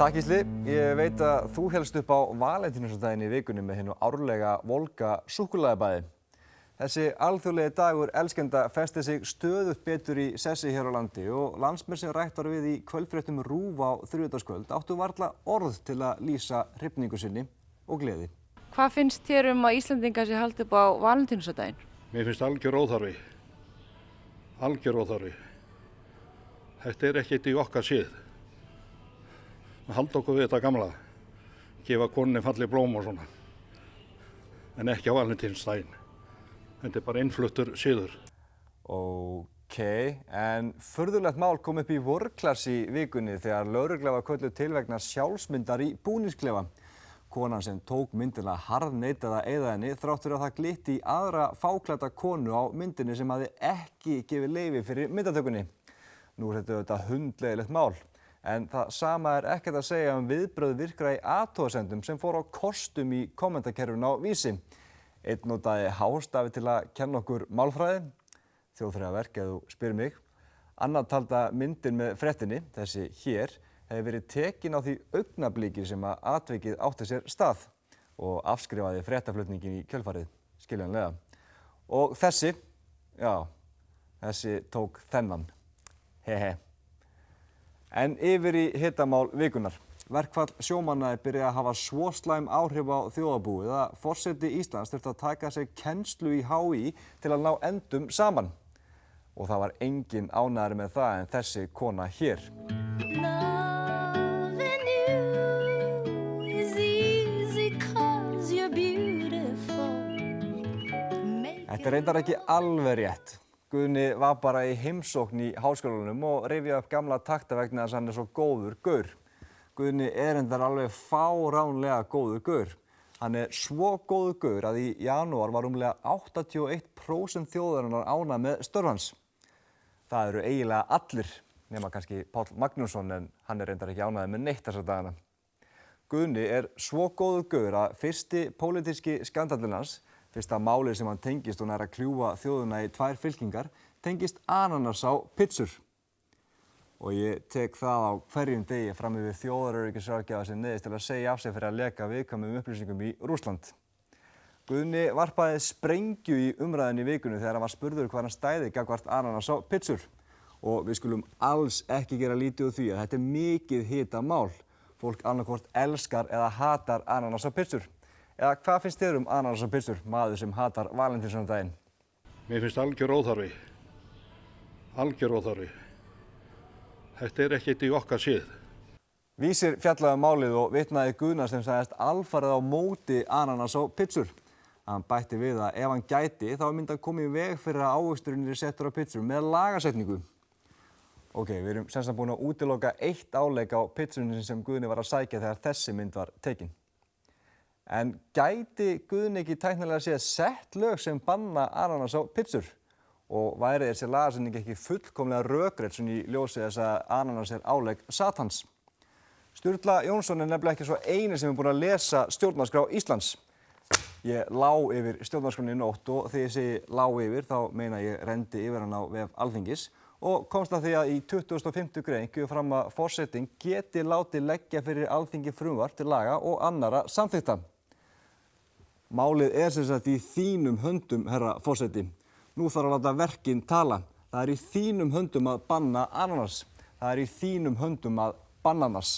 Takk Gísli. Ég veit að þú hélst upp á Valentínusardaginn í vikunni með hinu árlega volga súkkulaðibæði. Þessi alþjóðlegi dagur elskenda festi sig stöðugt betur í sessi hér á landi og landsmenn sem rætt var við í kvöldfréttum RÚV á þriðjudagskvöld áttu varla orð til að lýsa hrifningu sinni og gleði. Hvað finnst þér að Íslendingar sé haldið upp á Valentínusardaginn? Mér finnst algjör óþarfi. Algjör óþarfi. Þetta ekkert í okkar sið. Að halda okkur við þetta gamla. Gefa konunni falleg blóm og svona. En ekki á Valentínusdaginn. Þetta bara innfluttur siður. Ókei, en furðulegt mál kom upp í vorklass í vikunni þegar lögregla var kölluð til vegna sjálfsmyndar í búningsklefa. Konan sem tók myndina harðneitaði að eyða henni þrátt fyrir að það glitti í aðra fáklædda konu á myndinni sem hafði ekki gefið leyfi fyrir myndatökunni. Nú er þetta hundleiðilegt mál, en það sama ekkert að segja viðbrögð virkra í athugasemdum sem fór á kostum í kommentakerfinu á Vísi. Einn notaði hástafi til að kenna okkur málfræði, þjóðfræðiverk ef þú spyr mig. Annar taldi myndin með fréttinni, þessi hér, hefði verið tekin á því augnabliki sem að atvikið átti sér stað og afskrifaði fréttaflutningin í kjölfarið, skiljanlega. Og þessi tók þennan. Hehe. En yfir í hitamál vikunnar. Verkfall sjómanna byrjaði að hafa svo slæm áhrif á þjóðarbúið að forseti Íslands þurfti að taka sér kennslu í HÍ til að ná endum saman. Og það var engin ánægður með það en þessi kona hér. Þetta reyndar ekki alveg rétt. Guðni var bara í heimsókn í háskólanum og rifjaði upp gamla takta vegna þess að hann svo góður gaur. Guðni reyndar alveg fáránlega góður gaur. Hann svo góður gaur að í janúar var rúmlega 81% þjóðarinnar ánægð með störf hans. Það eru eiginlega allir, nema kannski Páll Magnússon, en hann reyndar ekki ánægður með neitt þessa dagana. Guðni svo góður gaur að fyrsti pólitíski skandallinn hans, fyrsta málið sem hann tengist og nær að kljúfa þjóðina í 2 fylkingar, tengist ananas á pizzur. Og ég tek það á hverjum degi fram yfir þjóðaröryggisráðgjafa sem neyðist til að segja af sig fyrir að leka viðkvæmum upplýsingum í Rússland. Guðni varpaði sprengju í umræðinni í vikunni þegar hann var spurður hvað hann stæði gagnvart ananas á pizzur. Og við skulum alls ekki gera lítið úr því að þetta mikið hitamál. Fólk annarkvort elskar eða hatar ananas á pizzur. Eða hvað finnst þér ananas á pizzur, maður sem hatar Valentínusardaginn? Mér finnst algjör óþarfi. Algjör óþarfi. Þetta ekkert í okkar sið. Vísir fjallaði málið og vitnaði Guðna sem sagðist alfarið á móti ananas á pizzur. Hann bætti við að ef hann gæti þá myndi að koma í veg fyrir að ávöxturinn settur á pizzur með lagasetningu. Við erum sem sagt búin að útiloka 1 áleik á pizzunni sem Guðni var að sækja þegar þessi mynd var tekin. En gæti Guðni ekki tæknilega séð sett lög sem banna ananas á pizzur? Og væri þessi lagasetning ekki fullkomlega rökrétt í ljósi þess að ananas álegg Satans? Sturla Jónsson nefnilega ekki svo eini sem búinn að lesa stjórnarskrá Íslands. Ég lá yfir stjórnarskránni í nótt og þegar ég segi lá yfir þá meina ég renndi yfir hann á vef Alþingis og komst að því að í 25. grein kemur fram að forsetinn geti látið leggja fyrir Alþingi frumvarp til laga og annarra samþykkta. Málið sem sagt í þínum höndum, herra forseti. Nú þarf að láta verkin tala. Það í þínum höndum að banna ananas. Það í þínum höndum að bannanas.